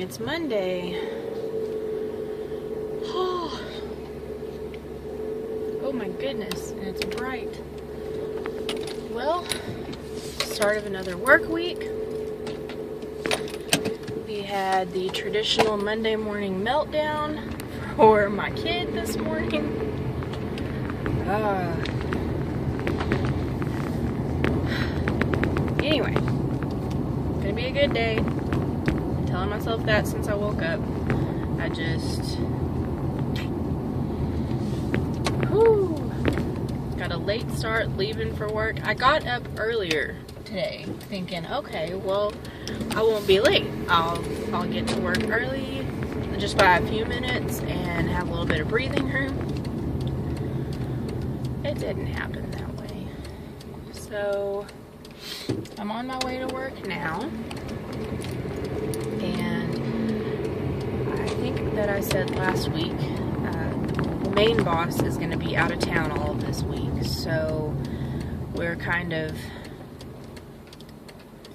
morning. It's Monday. Oh my goodness, and it's bright. Well, start of another work week. We had the traditional Monday morning meltdown for my kid this morning. Anyway, it's gonna be a good day. I'm telling myself that since I woke up. I just got a late start leaving for work. I got up earlier today thinking, okay, well, I won't be late. I'll get to work early, just by a few minutes, and have a little bit of breathing room. It didn't happen that way. So I'm on my way to work now, and I think that I said last week, the main boss is going to be out of town all of this week, so we're kind of,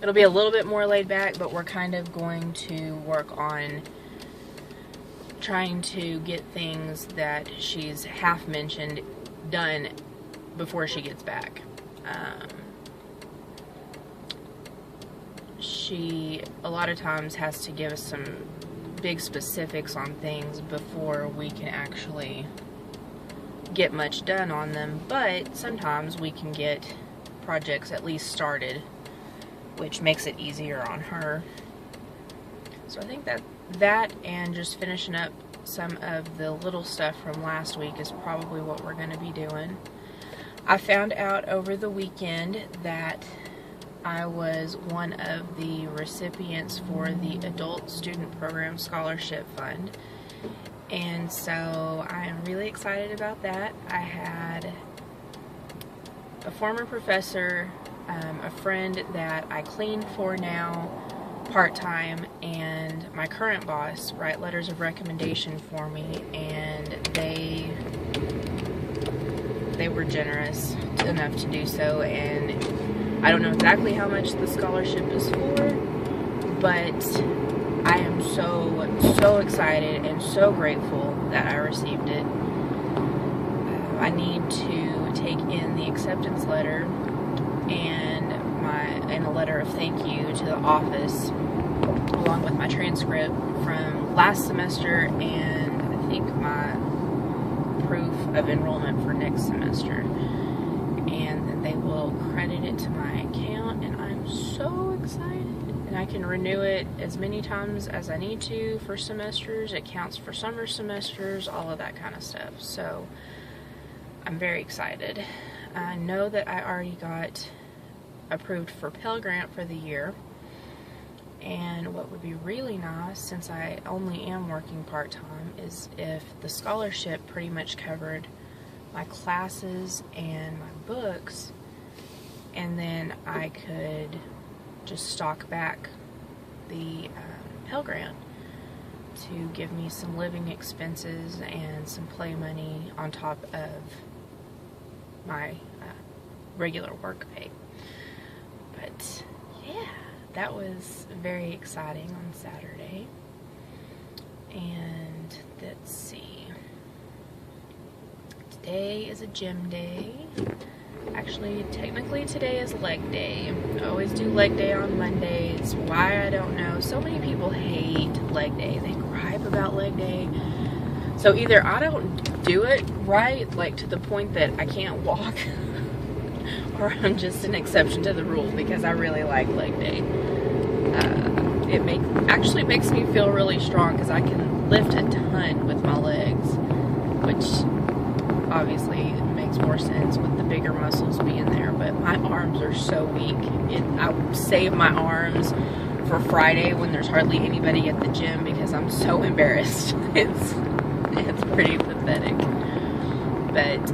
it'll be a little bit more laid back, but we're kind of going to work on trying to get things that she's half mentioned done before she gets back. She a lot of times has to give us some big specifics on things before we can actually get much done on them, but sometimes we can get projects at least started, which makes it easier on her. So I think that and just finishing up some of the little stuff from last week is probably what we're going to be doing. I found out over the weekend that I was one of the recipients for the Adult Student Program Scholarship Fund, and so I am really excited about that. I had a former professor, a friend that I clean for now part-time, and my current boss write letters of recommendation for me, and they were generous enough to do so. And I don't know exactly how much the scholarship is for, but I am so excited and so grateful that I received it. I need to take in the acceptance letter and a letter of thank you to the office, along with my transcript from last semester and I think my proof of enrollment for next semester. And then they will credit it to my account, and I'm so excited. And I can renew it as many times as I need to for semesters. It counts for summer semesters, all of that kind of stuff. So I'm very excited. I know that I already got approved for Pell Grant for the year, and what would be really nice, since I only am working part-time, is if the scholarship pretty much covered my classes and my books, and then I could just stock back the Pell Grant to give me some living expenses and some play money on top of my regular work pay. But yeah, that was very exciting on Saturday. And let's see, today is a gym day. Actually, technically today is leg day. I always do leg day on Mondays. Why, I don't know. So many people hate leg day. They gripe about leg day. So either I don't do it right, like to the point that I can't walk, or I'm just an exception to the rule, because I really like leg day. It actually makes me feel really strong, because I can lift a ton with my legs, which obviously makes more sense with the bigger muscles being there, but my arms are so weak. I save my arms for Friday when there's hardly anybody at the gym, because I'm so embarrassed. It's pretty pathetic. But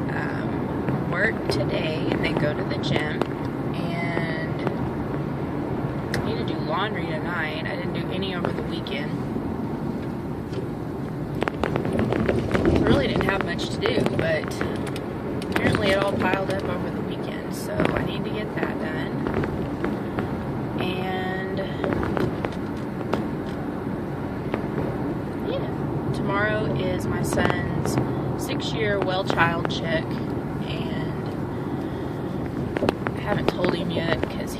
work today and then go to the gym, and I need to do laundry tonight. I didn't do any over the weekend. I really didn't have much to do, but apparently it all piled up over the weekend, so I need to get that done. And tomorrow is my son's 6-year well child check, and I haven't told him yet because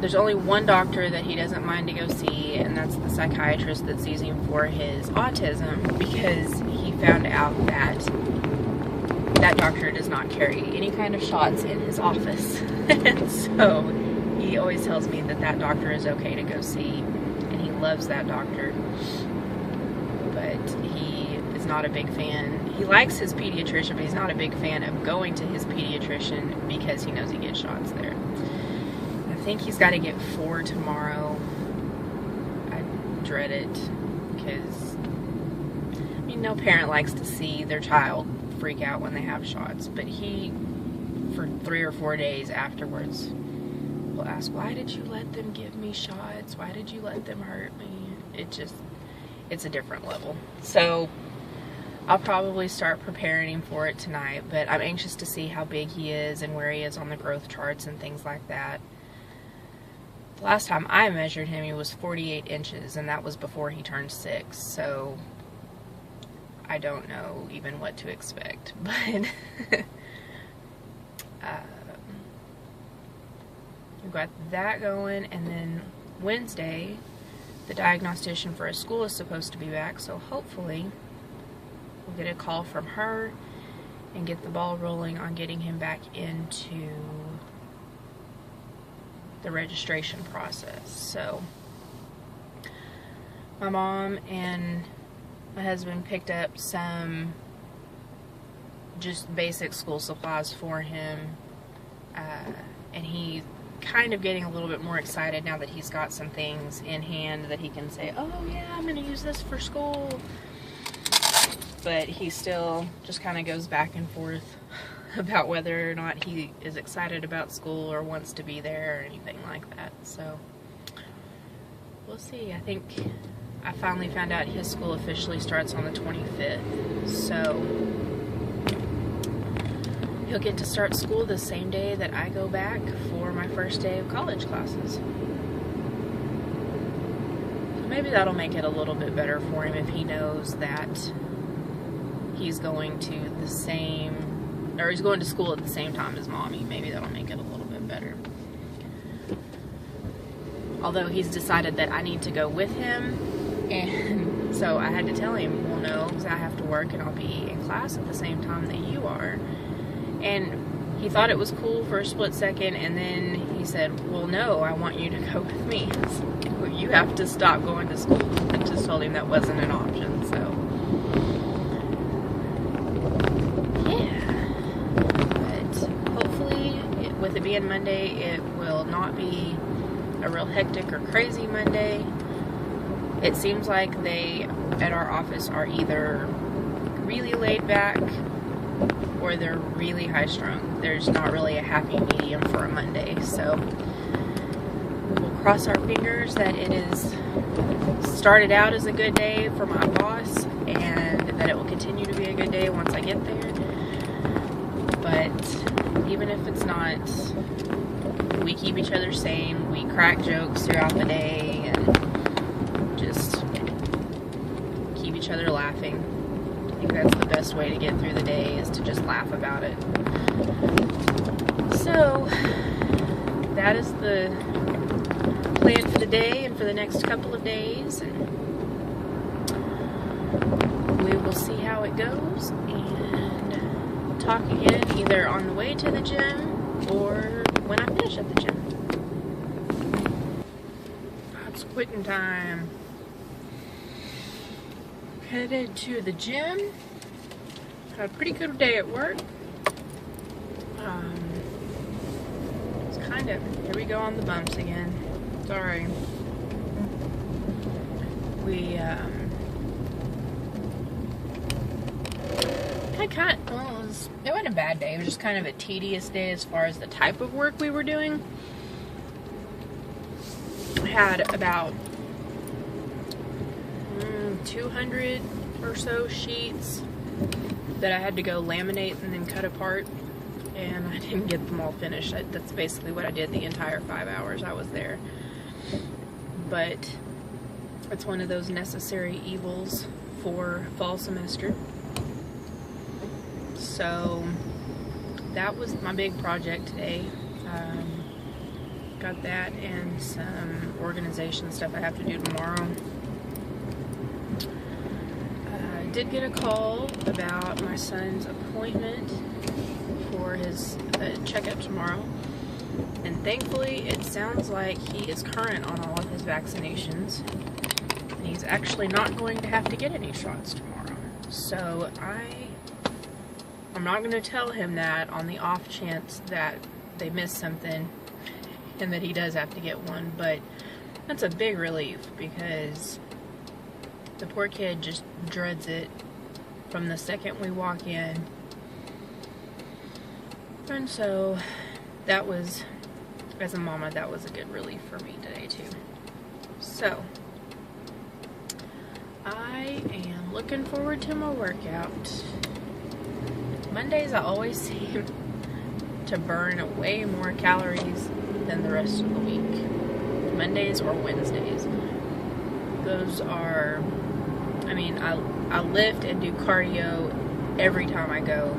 there's only one doctor that he doesn't mind to go see, and that's the psychiatrist that sees him for his autism, because he found out that that doctor does not carry any kind of shots in his office. And so he always tells me that that doctor is okay to go see, and he loves that doctor. But he is not a big fan. He likes his pediatrician, but he's not a big fan of going to his pediatrician because he knows he gets shots there. I think he's got to get 4 tomorrow. I dread it because, I mean, no parent likes to see their child freak out when they have shots, but he, for 3 or 4 days afterwards, will ask, why did you let them give me shots? Why did you let them hurt me? It's a different level. So I'll probably start preparing him for it tonight, but I'm anxious to see how big he is and where he is on the growth charts and things like that. The last time I measured him, he was 48 inches, and that was before he turned 6, so I don't know even what to expect, but we've got that going. And then Wednesday, the diagnostician for his school is supposed to be back, so hopefully we'll get a call from her and get the ball rolling on getting him back into the registration process. So my mom and my husband picked up some just basic school supplies for him, and he's kind of getting a little bit more excited now that he's got some things in hand that he can say, oh yeah, I'm going to use this for school. But he still just kind of goes back and forth about whether or not he is excited about school or wants to be there or anything like that. So we'll see. I think I finally found out his school officially starts on the 25th, so he'll get to start school the same day that I go back for my first day of college classes. So maybe that'll make it a little bit better for him if he knows that he's going to he's going to school at the same time as mommy. Maybe that'll make it a little bit better. Although he's decided that I need to go with him, and so I had to tell him, well, no, because I have to work and I'll be in class at the same time that you are. And he thought it was cool for a split second, and then he said, well, no, I want you to go with me. So you have to stop going to school. I just told him that wasn't an option, so yeah. But hopefully, with it being Monday, it will not be a real hectic or crazy Monday. It seems like they at our office are either really laid back or they're really high strung. There's not really a happy medium for a Monday, so we'll cross our fingers that it is started out as a good day for my boss and that it will continue to be a good day once I get there. But even if it's not, we keep each other sane, we crack jokes throughout the day, and just keep each other laughing. I think that's the best way to get through the day, is to just laugh about it. So that is the plan for the day and for the next couple of days, and we will see how it goes, and talk again either on the way to the gym or when I finish at the gym. It's quitting time. Headed to the gym. Had a pretty good day at work. It's kind of, here we go on the bumps again. Sorry. We it wasn't a bad day. It was just kind of a tedious day as far as the type of work we were doing. I had about 200 or so sheets that I had to go laminate and then cut apart, and I didn't get them all finished. That's basically what I did the entire 5 hours I was there. But it's one of those necessary evils for fall semester. So that was my big project today. Got that and some organization stuff I have to do tomorrow. I did get a call about my son's appointment for his checkup tomorrow, and thankfully it sounds like he is current on all of his vaccinations, and he's actually not going to have to get any shots tomorrow. So I'm not going to tell him that on the off chance that they miss something and that he does have to get one, but that's a big relief because the poor kid just dreads it from the second we walk in. And so that was, as a mama, that was a good relief for me today too. So I am looking forward to my workout. Mondays I always seem to burn way more calories than the rest of the week. Mondays or Wednesdays. Those are, I mean, I lift and do cardio every time I go,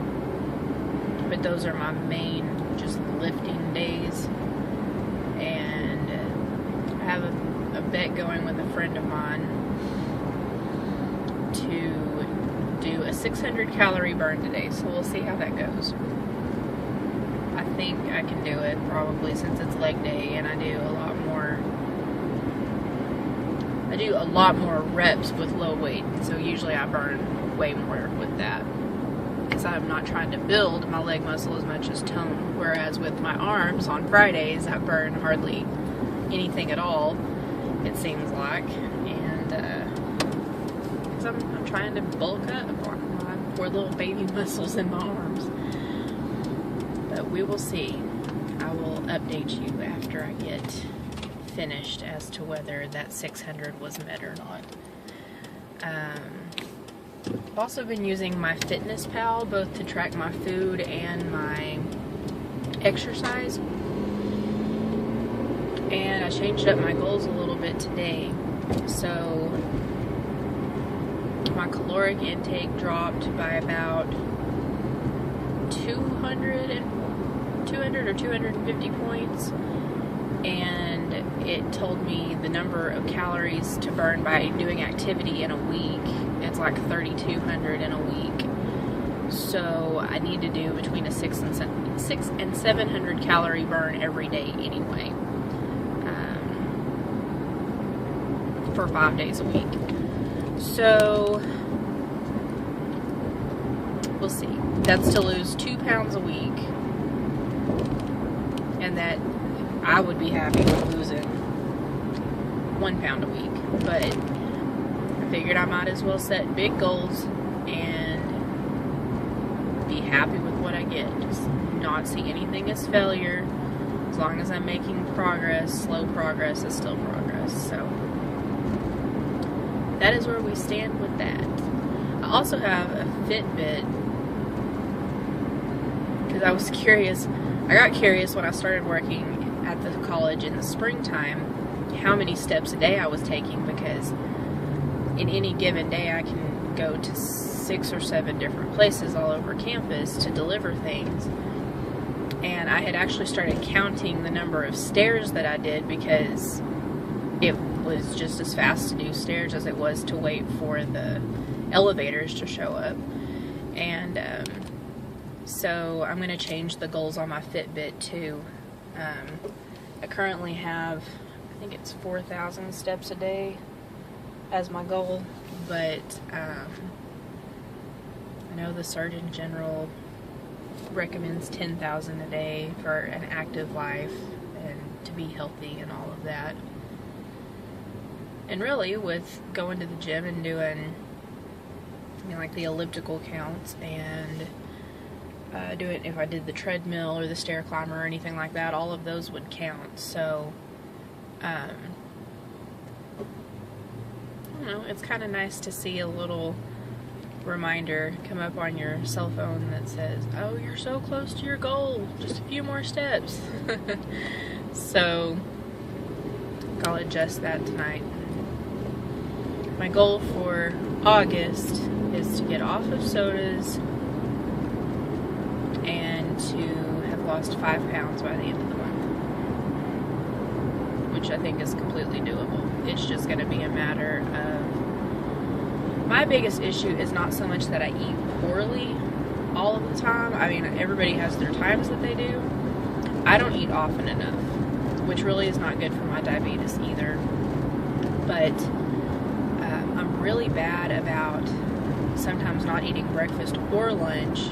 but those are my main just lifting days. And I have a bet going with a friend of mine to do a 600 calorie burn today, so we'll see how that goes. I think I can do it probably since it's leg day and I do a lot more reps with low weight, so usually I burn way more with that because I'm not trying to build my leg muscle as much as tone, whereas with my arms on Fridays I burn hardly anything at all, it seems like, and because I'm trying to bulk up my poor little baby muscles in my arms. But we will see. I will update you after I get finished as to whether that 600 was met or not. I've also been using my MyFitnessPal both to track my food and my exercise. And I changed up my goals a little bit today. So my caloric intake dropped by about 200 or 250 points, and it told me the number of calories to burn by doing activity in a week. It's like 3,200 in a week. So I need to do between a 600 and 700 calorie burn every day anyway, for 5 days a week. So we'll see. That's to lose 2 pounds a week, and that I would be happy with losing 1 pound a week, but I figured I might as well set big goals and be happy with what I get. Just not see anything as failure. As long as I'm making progress, slow progress is still progress. So that is where we stand with that. I also have a Fitbit because I was curious. I got curious when I started working at the college in the springtime how many steps a day I was taking, because in any given day I can go to 6 or 7 different places all over campus to deliver things. And I had actually started counting the number of stairs that I did, because it was just as fast to do stairs as it was to wait for the elevators to show up. And so I'm going to change the goals on my Fitbit too. I currently have, I think it's 4,000 steps a day as my goal, but I know the Surgeon General recommends 10,000 a day for an active life and to be healthy and all of that. And really, with going to the gym and doing, you know, like the elliptical counts and doing, if I did the treadmill or the stair climber or anything like that, all of those would count. So I don't know, it's kind of nice to see a little reminder come up on your cell phone that says, oh, you're so close to your goal, just a few more steps. So I'll adjust that tonight. my goal for August is to get off of sodas and to have lost 5 pounds by the end of the month, which I think is completely doable. It's just going to be a matter of, my biggest issue is not so much that I eat poorly all of the time. I mean, everybody has their times that they do. I don't eat often enough, which really is not good for my diabetes either. But I'm really bad about sometimes not eating breakfast or lunch,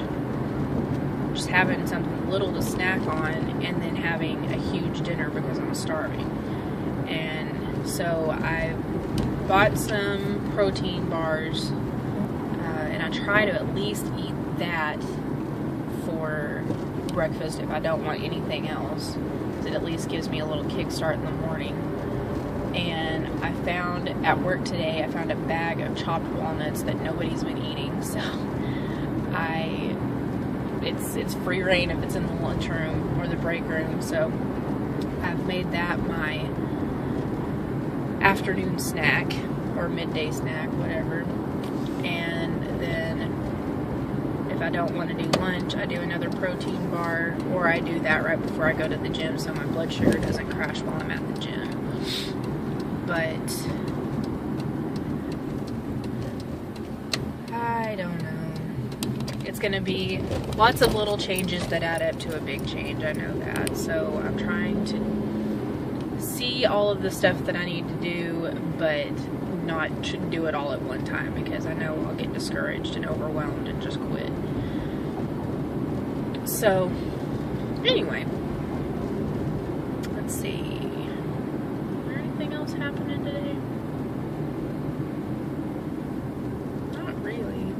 just having something little to snack on, and then having a huge dinner because I'm starving. And so I bought some protein bars, and I try to at least eat that for breakfast if I don't want anything else. It at least gives me a little kickstart in the morning. And I found at work today, I found a bag of chopped walnuts that nobody's been eating, so it's free reign if it's in the lunchroom or the break room. So I've made that my afternoon snack or midday snack, whatever. And then if I don't want to do lunch, I do another protein bar, or I do that right before I go to the gym so my blood sugar doesn't crash while I'm at the gym. But I don't know. It's going to be lots of little changes that add up to a big change, I know that. So I'm trying to see all of the stuff that I need to do, but not to do it all at one time, because I know I'll get discouraged and overwhelmed and just quit. So anyway, let's see. Is there anything else happening today? Not really.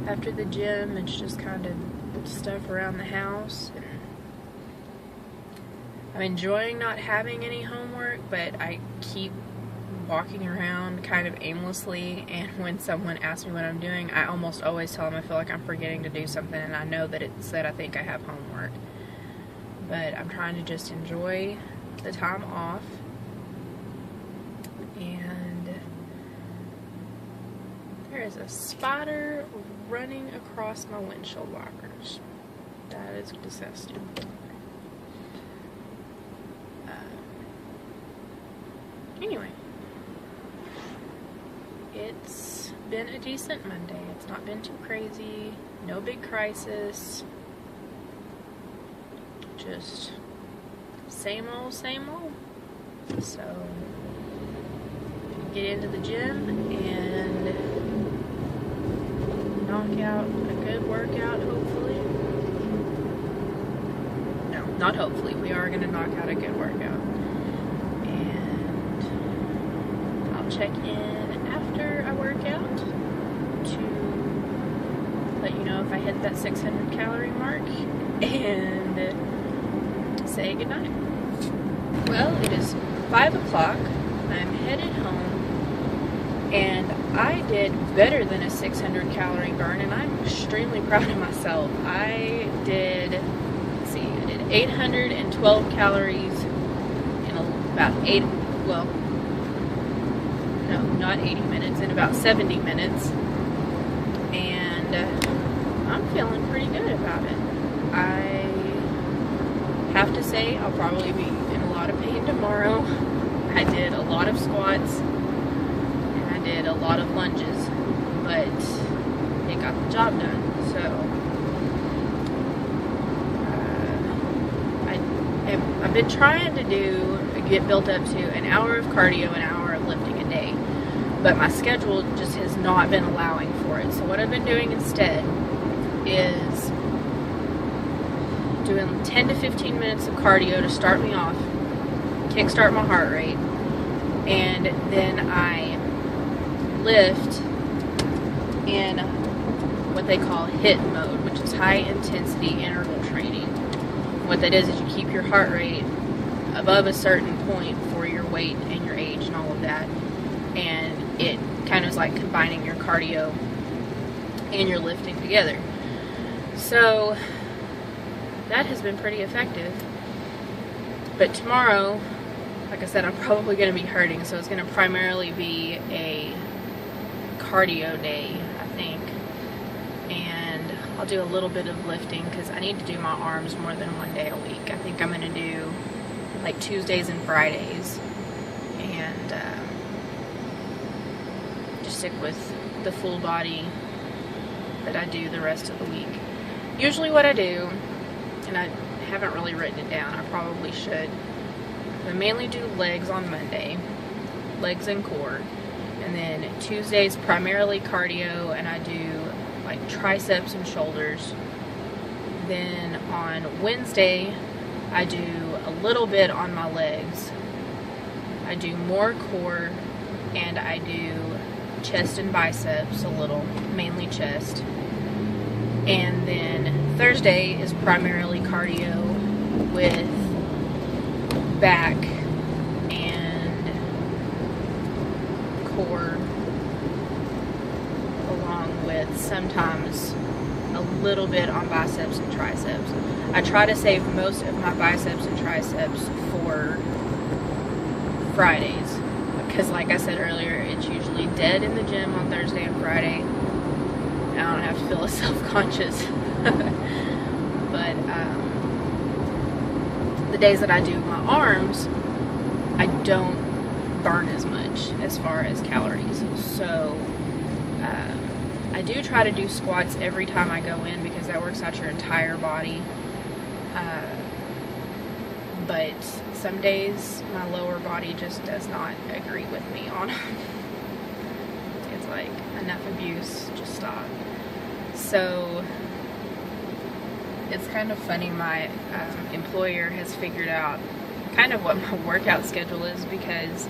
After the gym, it's just kind of stuff around the house. And I'm enjoying not having any homework, but I keep walking around kind of aimlessly, and when someone asks me what I'm doing, I almost always tell them I feel like I'm forgetting to do something, and I know that it's that I think I have homework. But I'm trying to just enjoy the time off. And there is a spider running across my windshield wipers. That is disgusting. Anyway, it's been a decent Monday. It's not been too crazy. No big crisis. Just same old, same old. So, get into the gym and knock out a good workout, hopefully. No, not hopefully. We are going to knock out a good workout. And I'll check in after I work out to let you know if I hit that 600 calorie mark and say goodnight. Well, it is 5 o'clock. I'm headed home, and I did better than a 600 calorie burn, and I'm extremely proud of myself. I did 812 calories in about 80 minutes, in about 70 minutes, and I'm feeling pretty good about it. I have to say I'll probably be in a lot of pain tomorrow. I did a lot of squats and I did a lot of lunges, but it got the job done. So I've been trying to get built up to an hour of cardio, an hour of lifting a day, but my schedule just has not been allowing for it. So what I've been doing instead is doing 10 to 15 minutes of cardio to start me off, kickstart my heart rate, and then I lift in what they call HIIT mode, which is high intensity interval training. What that is you keep your heart rate above a certain point for your weight and your age and all of that, and it kind of is like combining your cardio and your lifting together. So that has been pretty effective. But tomorrow like I said, I'm probably going to be hurting, so it's going to primarily be a cardio day, I think. And I'll do a little bit of lifting because I need to do my arms more than one day a week. I think I'm going to do like Tuesdays and Fridays, and just stick with the full body that I do the rest of the week. Usually what I do, and I haven't really written it down, I probably should, I mainly do legs on Monday, legs and core, and then Tuesdays primarily cardio, and I do like triceps and shoulders. Then on Wednesday I do a little bit on my legs. I do more core, and I do chest and biceps a little, mainly chest. And then Thursday is primarily cardio with back and core, along with sometimes a little bit on biceps and triceps. I try to save most of my biceps and triceps for Fridays, because like I said earlier, it's usually dead in the gym on Thursday and Friday. I don't have to feel self-conscious. But the days that I do my arms, I don't burn as much as far as calories. So I do try to do squats every time I go in, because that works out your entire body. But some days my lower body just does not agree with me on it's like, enough abuse, just stop. So it's kind of funny, my employer has figured out kind of what my workout schedule is, because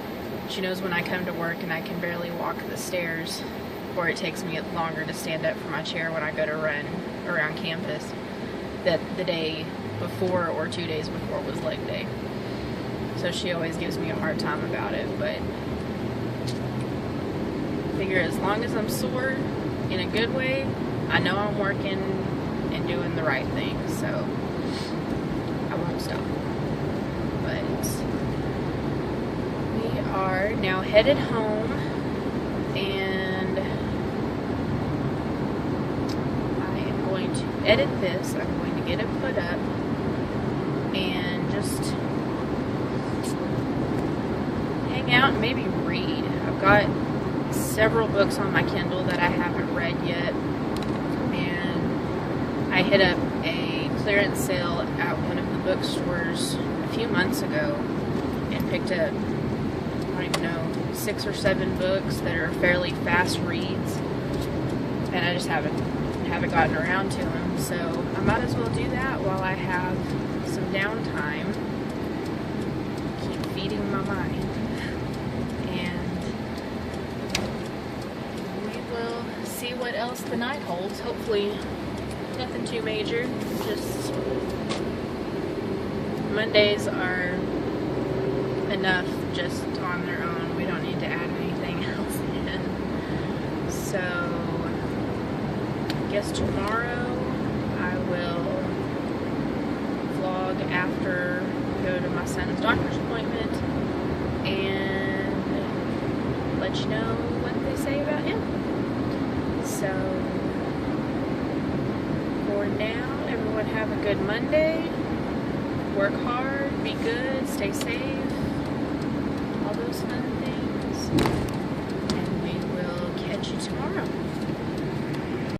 she knows when I come to work and I can barely walk the stairs, or it takes me longer to stand up from my chair when I go to run around campus, that the day before or 2 days before was leg day. So she always gives me a hard time about it, but I figure as long as I'm sore in a good way, I know I'm working and doing the right thing, so I won't stop. But we are now headed home, and I am going to edit this. I'm going to get it put up and just hang out and maybe read. I've got several books on my Kindle that I haven't read yet, and I hit up a clearance sale at one of the bookstores a few months ago and picked up, I don't even know, 6 or 7 books that are fairly fast reads, and I just haven't gotten around to them. So I might as well do that while I have some downtime, keep feeding my mind. See what else the night holds. Hopefully nothing too major. Just Mondays are enough just on their own. We don't need to add anything else in. So I guess tomorrow I will vlog after I go to my son's doctor's appointment and let you know what they say about him. So, for now, everyone have a good Monday. Work hard, be good, stay safe.